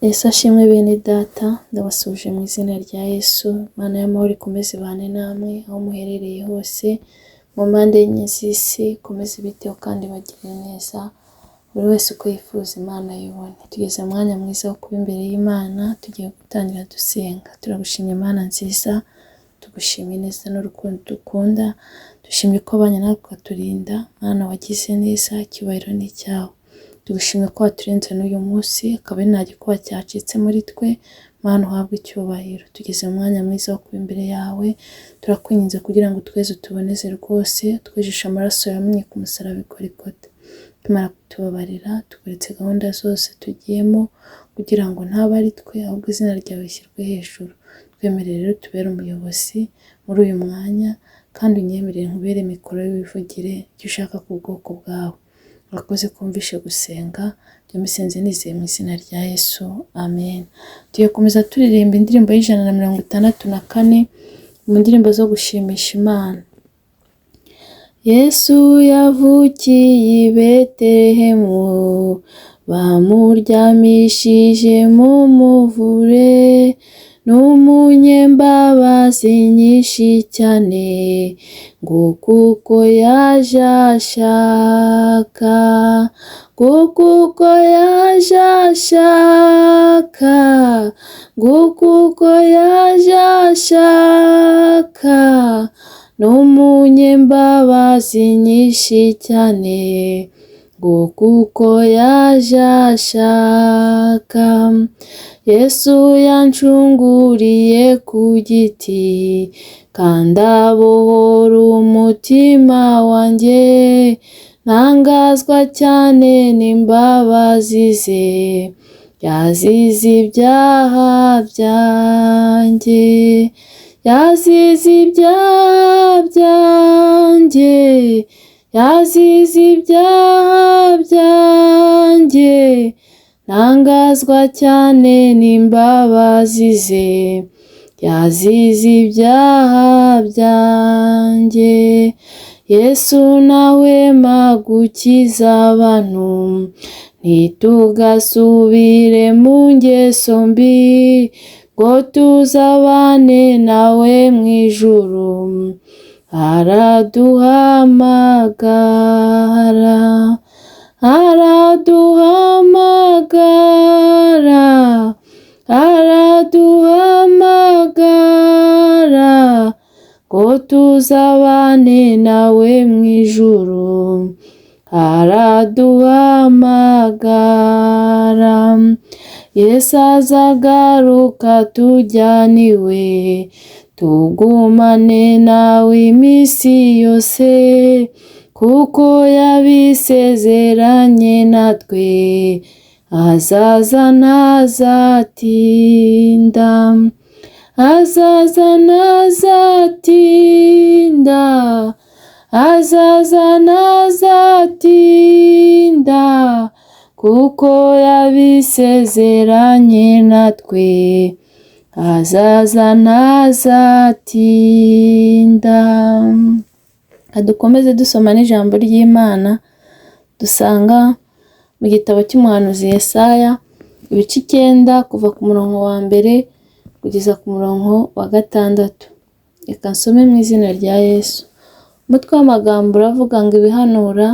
Yesu ashimwe bene data, ndabasuje mu izina rya Yesu. Mana y'amahoro ikomeze ibane namwe aho muherereye hose mu mpande enye z'isi, ikomeze ibiteho kandi bagire neza buri wese uko yifuza Imana yibone. Tugeze mu mwanya mwiza wo kuba imbere y'Imana, tugiye gutangira dusenga. Turagushimye Mana nziza, tugushimiye neza n'urukundo dukunda, dushimye ko abanye natwe ukaturinda. Mana wagize neza, icyubahiro ni icyawe. Tugushimye ko waturinze n'uyu munsi, akaba ari nta gikuba cyacitse muri twe. Mana uhabwe icyubahiro. Tugeze mu mwanya mwiza wo kuba imbere yawe, turakwinginze kugira ngo tweze utuboneze rwose, twejeshe amaraso yamenye ku musaraba i Golgotha. Tumara kutubabarira, tukuretse gahunda zose tugiyemo, kugira ngo ntabe ari twe ahubwo izina ryawe rishyirwe hejuru. Twemerere rero tubere umuyobozi muri uyu mwanya, kandi unyemerere nkubere mikoro y'ubivugire icyo ushaka ku bwoko bwawe. Urakoze kumvishe gusenga, byamisenze nizeye mu izina rya Yesu, amen. Tugiye komeza turirimba indirimbo y'164 mu ndirimbo zo gushimisha Imana. Yesu yavukiye i Betelehemu, bamuryamishije mu muvure, n'umunyembabazi nyinshi cyane, ngo kuko yaje ashaka, ngo kuko yaje ashaka, ngo kuko yaje ashaka, n'umunyembabazi nyinshi cyane, ngo kuko yaje ashaka. Yesu yancunguriye ku giti, kandi abohora umutima wanjye, ntangazwa cyane n'imbabazi ze, yazize ibyaha byanjye, yazize ibyaha byanjye, yazize ibyaha byanjye, ntangazwa cyane n'imbabazi ze, yazize ibyaha byanjye. Yesu ntahwema gukiza abantu, ntitugasubire mu ngeso mbi, ngo tuzabane nawe mu ijuru. Araduhamagara, araduhamagara, araduhamagara, ngo tuzabane nawe mu ijuru. Araduhamagara. Yesu azagaruka tujyane iwe, tugumane nawe iminsi yose, kuko yabisezeranye natwe, azaza ntazatinda, azaza ntazatinda, azaza ntazatinda, kuko yabisezeranye natwe, azaza ntazatinda. Dukomeze dusoma n'ijambo ry'Imana, dusanga mu gitabo cy'umuhanuzi Yesaya, ibice 9 kuva ku murongo wa 1 kugeza ku murongo wa 6. Reka nsome mu izina rya Yesu. Umutwe w'amagambo uravuga ngo ibihanura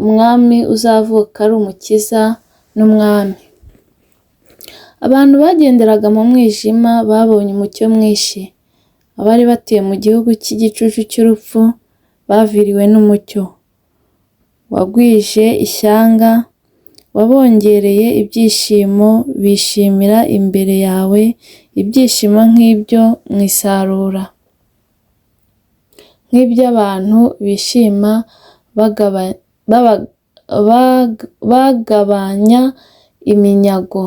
umwami uzavuka ari umukiza n'umwami. Abantu bagenderaga mu mwijima babonye umucyo mwinshi. Abari batuye mu gihugu cy'igicucu cy'urupfu baviriwe n'umucyo. Wagwije ishyanga, wabongereye ibyishimo, bishimira imbere yawe ibyishimo nk'ibyo mu isarura, nk'iby'abantu bishima bagabanya iminyago,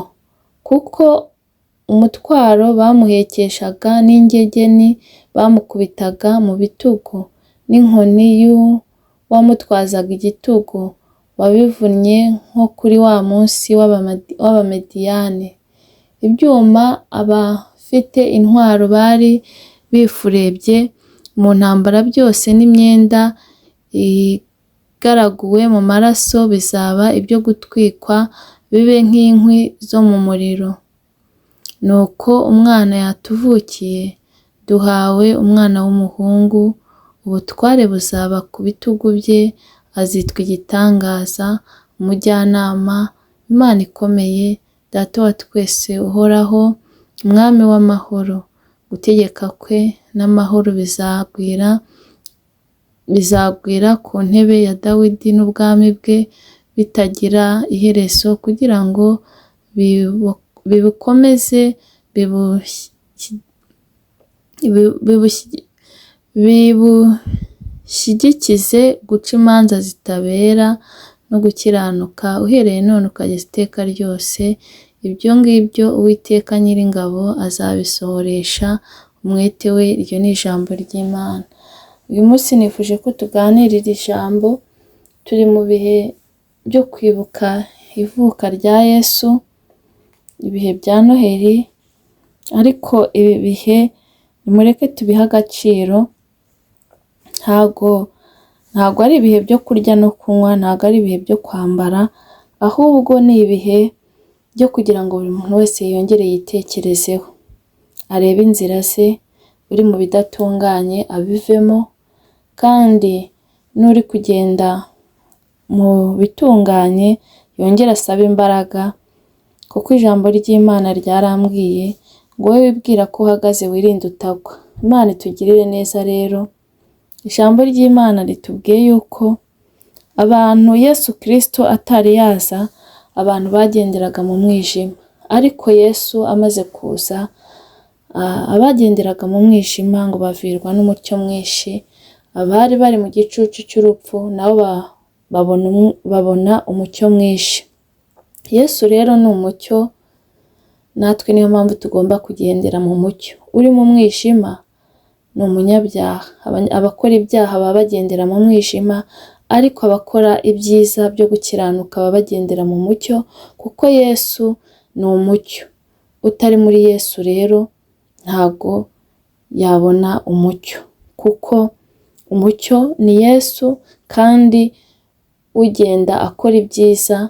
kuko umutwaro bamuhekeshaga n'ingegeni bamukubitaga mu bitugu, n'inkoni y'uwamutwazaga igitugu wabivunnye nko kuri wa munsi w'Abamediyani. Ibyuma abafite intwaro bari bifurebye mu ntambara byose, n'imyenda igaraguwe mu maraso bizaba ibyo gutwikwa bibe nk'inkwi zo mu muriro. Nuko umwana yatuvukiye, duhawe umwana w'umuhungu, ubutware buzaba ku bitugu bye, azitwa igitangaza, umujyanama, Imana ikomeye, Data wa twese uhoraho, umwami w'amahoro. Gutegeka kwe n'amahoro bizagwira ku ntebe ya Dawidi n'ubwami bwe bitagira iherezo, kugira ngo bibukomeze bibushyigikize guca imanza zitabera no gukiranuka, uhereye none ukageza iteka ryose. Ibyo ngibyo Uwiteka Nyiringabo azabisohoresha umwete we. Iryo ni ijambo ry'Imana. Uyu munsi nifuje ko tuganirira ijambo. Turi mu bihe byo kwibuka ivuka rya Yesu, ibihe bya Noheli, ariko ibi bihe nimureke tubihe agaciro. Ntago ari ibihe byo kurya no kunywa, ntago ari ibihe byo kwambara, ahubwo ni ibihe byo kugira ngo buri muntu wese yongere yitekerezeho, arebe inzira ze, uri mu bidatunganye abivemo, kandi n'uri kugenda mu bitunganye yongere asabe imbaraga, kuko ijambo ry'Imana ryarambwiye ngo wowe wibwira ko uhagaze wirinde utagwa. Imana itugirire neza rero. Ijambo ry'Imana ritubwiye yuko abantu Yesu Kristo atari yaza, abantu bagenderaga mu mwijima, ariko Yesu amaze kuza, abagenderaga mu mwijima ngo bavirwa n'umucyo mwinshi. Abari bari mu gicucu cy'urupfu nabo babona umucyo mwinshi. Yesu rero ni umucyo, natwe niyo mpamvu tugomba kugendera mu mucyo. Uri mu mwijima ni umunyabyaha. Abakora ibyaha baba bagendera mu mwijima, ariko abakora ibyiza byo gukiranuka baba bagendera mu mucyo, kuko Yesu ni umucyo. Utari muri Yesu rero ntago yabona umucyo, kuko umucyo ni Yesu, kandi ugenda akora ibyiza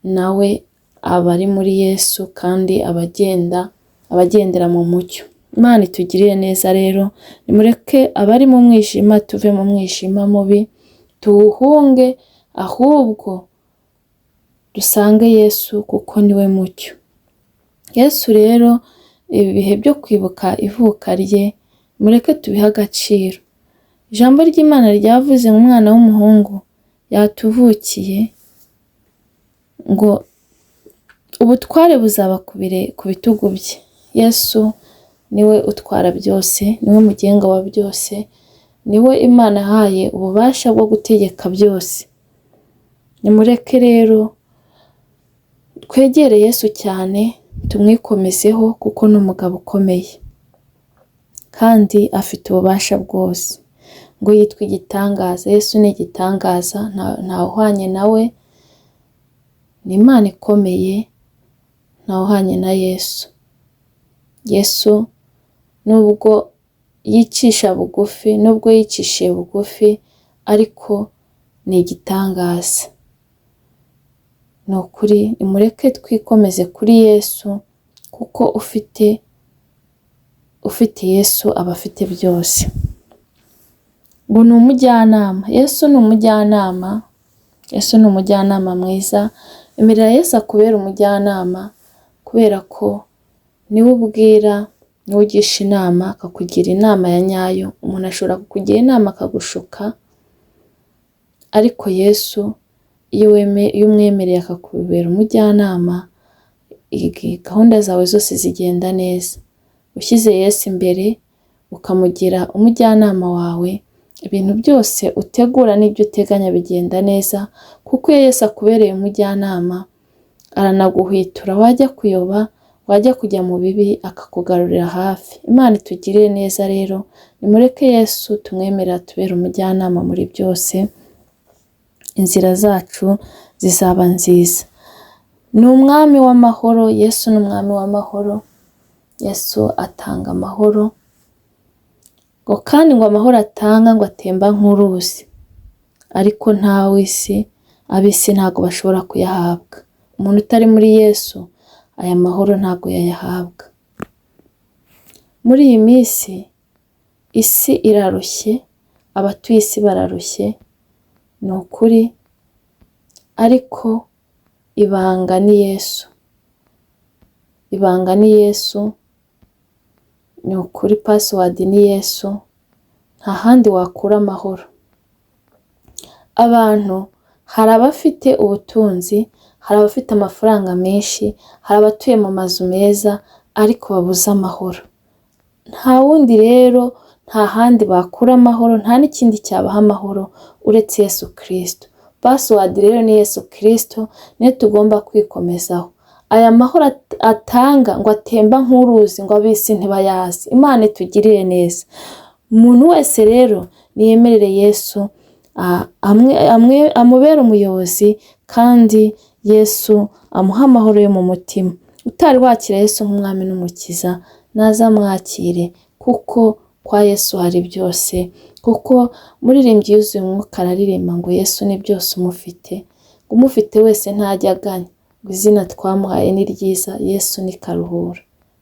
nawe aba ari muri Yesu, kandi abagendera mu mucyo. Imana itugirire neza rero. Nimureke abari mu mwijima tuve mu mwijima mubi, tuwuhunge, ahubwo dusange Yesu, kuko niwe mucyo. Yesu rero ibi bihe byo kwibuka ivuka rye, mureke tubihe agaciro. Ijambo ry'Imana ryavuze ngo umwana w'umuhungu yatuvukiye, ngo ubutware buzaba ku bitugu bye. Yesu niwe utwara byose, niwe mugenga wa byose, niwe Imana yahaye ububasha bwo gutegeka byose. Nimureke rero twegere Yesu cyane, tumwikomezeho, kuko ni umugabo ukomeye kandi afite ububasha bwose. Ngo yitwa igitangaza. Yesu ni igitangaza, ntawe uhwanye nawe. Ni Imana ikomeye, ntawe uhwanye na Yesu. Yesu nubwo yicishije bugufi, ariko ni igitangaza. Ni ukuri, nimureke twikomeze kuri Yesu, kuko ufite Yesu aba afite byose. Ngo ni umujyanama. Yesu ni umujyanama. Yesu ni umujyanama mwiza. Emerera Yesu akubera umujyanama, kubera ko niwe ubwira, niwe ugisha inama, akakugira inama ya nyayo. Umuntu ashobora kukugira inama akagushuka, ariko Yesu iyo umwemereye akakubera umujyanama, gahunda zawe zose zigenda neza. Ushyize Yesu imbere, ukamugira umujyanama wawe, ibintu byose utegura n'ibyo uteganya bigenda neza, kuko iyo Yesu akubereye umujyanama, aranaguhwitura wajya kuyoba, wajya kujya mu bibi, akakugarurira hafi. Imana itugirire neza rero. Nimureke Yesu tumwemerera tubere umujyanama muri byose, inzira zacu zizaba nziza. Ni umwami w'amahoro. Yesu ni umwami w'amahoro. Yesu atanga amahoro, ngo kandi ngo amahoro atanga ngo atemba nk'uruzi, ariko ntawe isi, ab'isi ntago bashobora kuyahabwa. umuntu utari muri Yesu aya mahoro ntabwo yayahabwa. Muri iyi minsi isi irarushye, abatuye isi bararushye, ni ukuri, ariko ibanga ni Yesu. Ibanga ni Yesu, ni ukuri, password ni Yesu, nta handi wakura amahoro. Abantu hari abafite ubutunzi, hari abafite amafaranga menshi, hari abatuye mu mazu meza ariko babuze amahoro. Nta wundi rero, nta handi bakura amahoro, nta n'ikindi cyabaha amahoro uretse Yesu Kristo. Password rero ni Yesu Kristo, niyo tugomba kwikomezaho. Aya mahoro atanga ngo atemba nk'uruzi ngo abisi ntibayazi. Imana itugirire neza. Umuntu wese rero niyemerere Yesu, amubere umuyobozi, kandi Yesu amuha amahoro yo mu mutima. Utari wakira Yesu nk'umwami n'umukiza naza mwakire, kuko kwa Yesu hari byose. Kuko muririmbyi yuzuye umwuka araririmba ngo Yesu ni byose umufite. Umufite wese ntajya aganya, ngo izina twamuhaye ni ryiza, Yesu ni Karuhura.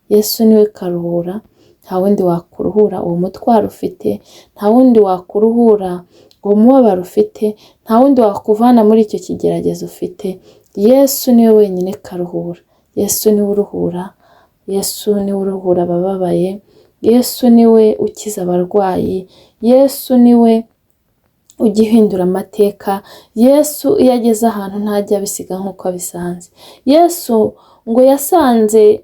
Yesu niwe Karuhura, nta wundi wakuruhura uwo mutwaro ufite, nta wundi wakuruhura uwo mubabaro ufite, nta wundi wakuvana muri icyo kigeragezo ufite. Yesu niwe wenyine Karuhura. Yesu niwe uruhura, Yesu niwe uruhura abababaye, Yesu niwe ukiza abarwayi, Yesu niwe ugihindura amateka. Yesu iyo ageze ahantu ntajya abisiga nk'uko abisanze. Yesu ngo yasanze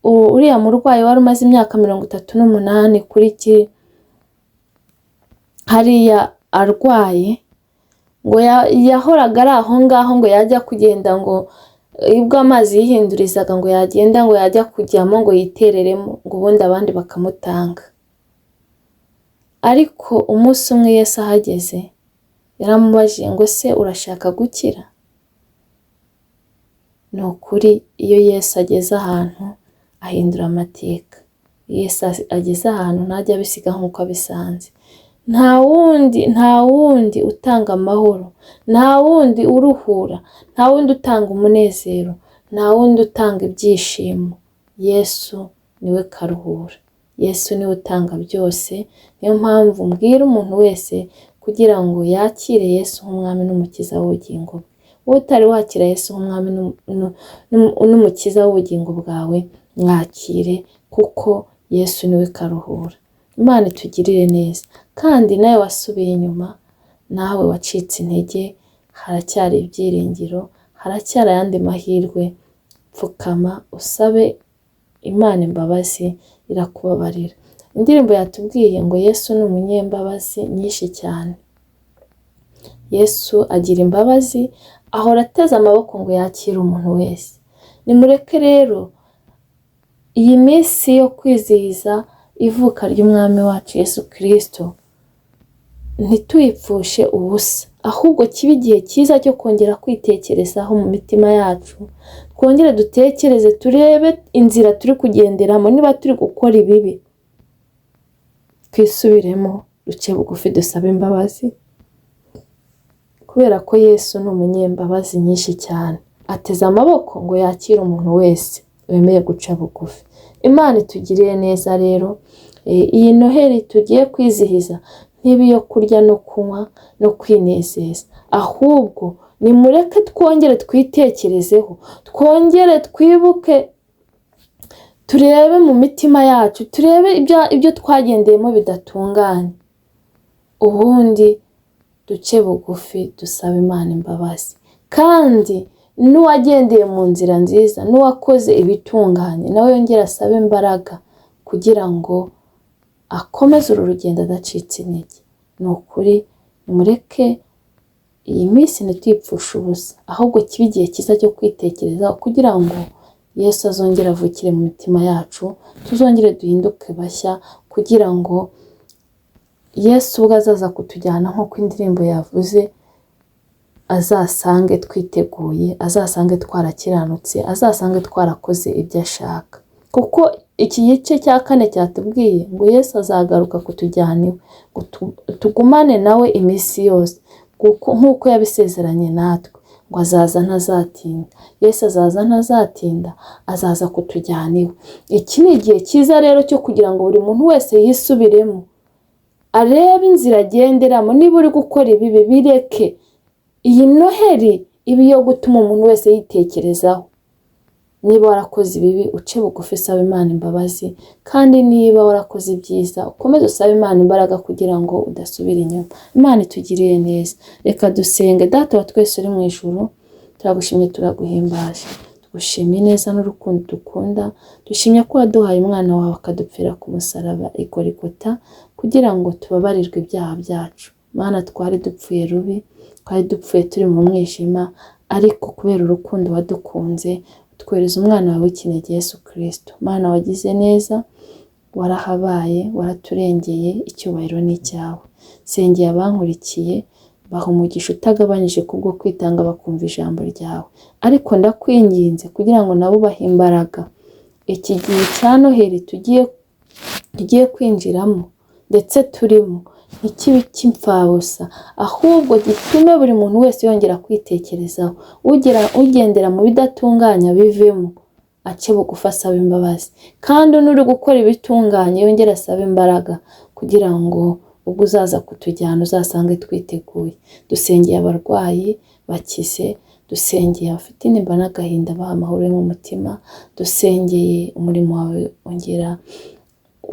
uriya murwayi wari umaze imyaka 38 kuri hariya arwaye, ngo yahoraga ari aho ngaho, ngo yajya kugenda, ngo ibwo amazi yihindurizaga ngo yagenda, ngo yajya kujyamo ngo yitereremo, ngo ubundi abandi bakamutanga. Ariko umunsi umwe Yesu ahageze yaramubajije ngo se urashaka gukira? Ni ukuri, iyo Yesu ageze ahantu ahindura amateka. Yesu ageze ahantu ntajya abisiga nk'uko abisanze. Nta wundi utanga amahoro, nta wundi uruhura, nta wundi utanga umunezero, nta wundi utanga ibyishimo. Yesu niwe Karuhura. Yesu niwe utanga byose. Niyo mpamvu mbwira umuntu wese kugira ngo yakire Yesu nk'umwami n'umukiza w'ubugingo bwe. Wowe utari wakira Yesu nk'umwami n'umukiza w'ubugingo bwawe, mwakire, kuko Yesu niwe Karuhura. Imana itugirire neza. Kandi nawe wasubiye inyuma, nawe wacitse intege, haracyari ibyiringiro, haracyari ayandi mahirwe. Pfukama usabe Imana imbabazi, irakubabarira. Indirimbo yatubwiye ngo Yesu ni umunyembabazi nyinshi cyane. Yesu agira imbabazi, ahora ateze amaboko ngo yakire umuntu wese. Nimureke rero iyi minsi yo kwizihiza ivuka ry'umwami wacu Yesu Kristo ntituyipfushe ubusa, ahubwo kibe igihe cyiza cyo kongera kwitekerezaho mu mitima yacu. Twongere dutekereze, turebe inzira turi kugenderamo, niba turi gukora ibibi twisubiremo, duce bugufi dusabe imbabazi, kubera ko Yesu ni umunyembabazi nyinshi cyane. Ateze amaboko ngo yakire umuntu wese wemeye guca bugufi. Imana itugiriye neza rero. Iyi Noheli tugiye kwizihiza ntibe iyo kurya no kunywa no kwinezeza, ahubwo nimureke twongere twitekerezeho, twongere twibuke, turebe mu mitima yacu, turebe ibyo twagendeyemo bidatunganye, ubundi duce bugufi dusabe Imana imbabazi. Kandi n'uwagendeye mu nzira nziza, n'uwakoze ibitunganye, nawe yongera asabe imbaraga kugira ngo akomeze uru rugendo adacitse intege. Ni ukuri, mureke iyi minsi ntituyipfushe ubusa, ahubwo kibe igihe cyiza cyo kwitekerezaho kugira ngo Yesu azongere avukire mu mitima yacu, tuzongere duhinduke bashya, kugira ngo Yesu ubwo azaza kutujyana nk'uko indirimbo yavuze, azasange twiteguye, azasange twarakiranutse, azasange twarakoze ibyo ashaka. Kuko iki gice cya 4 cyatubwiye ngo Yesu azagaruka kutujyana iwe, ngo tugumane nawe iminsi yose, nk'uko yabisezeranye natwe. ngo azaza ntazatinda. Yesu azaza ntazatinda, azaza kutujyana iwe. Iki ni igihe cyiza rero cyo kugira ngo buri muntu wese yisubiremo, arebe inzira agenderamo. Niba uri gukora ibibi, bireke. Iyi Noheri iba iyo gutuma umuntu wese yitekerezaho. Niba warakoze ibibi, uce bugufi usaba Imana imbabazi, kandi niba warakoze ibyiza, ukomeze usaba Imana imbaraga kugira ngo udasubira inyuma. Imana itugiriye neza. Reka dusenge. Data wa twese uri mu ijuru, turagushimye, turaguhimbaje, tugushimiye neza n'urukundo dukunda. Dushimye ko waduhaye umwana wawe akadupfira ku musaraba i Golgotha kugira ngo tubabarirwe ibyaha byacu. Mana, twari dupfuye rubi, twari dupfuye turi mu mwijima, ariko kubera urukundo wadukunze twohereza umwana wawe w'ikinege Yesu Kristo. Mana, wagize neza, warahabaye, waraturengeye, icyubahiro ni icyawe. Sengeye abankurikiye, baha umugisha utagabanyije kubwo kwitanga bakumva ijambo ryawe. Ariko ndakwinginze kugira ngo nabo bahe imbaraga. Iki gihe cya Noheri tugiye kwinjiramo ndetse turimo ntikibe cy'imfabusa, ahubwo gitume buri muntu wese yongera kwitekerezaho. Ugendera mu bidatunganya bivemo, ace bugufi asaba imbabazi. Kandi n'uri gukora ibitunganye yongera asaba imbaraga kugira ngo ubwo uzaza kutujyana uzasange twiteguye. Dusengeye abarwayi bakize, dusengeye abafite intimba n'agahinda baha amahoro yo mu mutima, dusengeye umurimo wawe ongera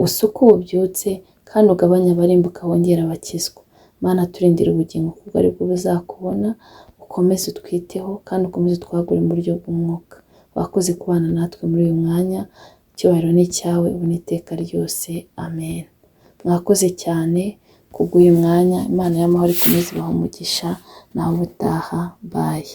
usuke ububyutse, kandi ugabanya abarimbuka wongera abakizwa. Mana, turindire ubugingo kuko aribwo buzakubona. Ukomeze utwiteho kandi ukomeze utwagure mu buryo bw'umwuka. Wakoze kubana natwe muri uyu mwanya. Icyubahiro ni icyawe ubu n'iteka ryose. Amen. Mwakoze cyane kubw'uyu mwanya. Imana y'amahoro ikomeze ibahe umugisha. Nawe ubutaha. Bye.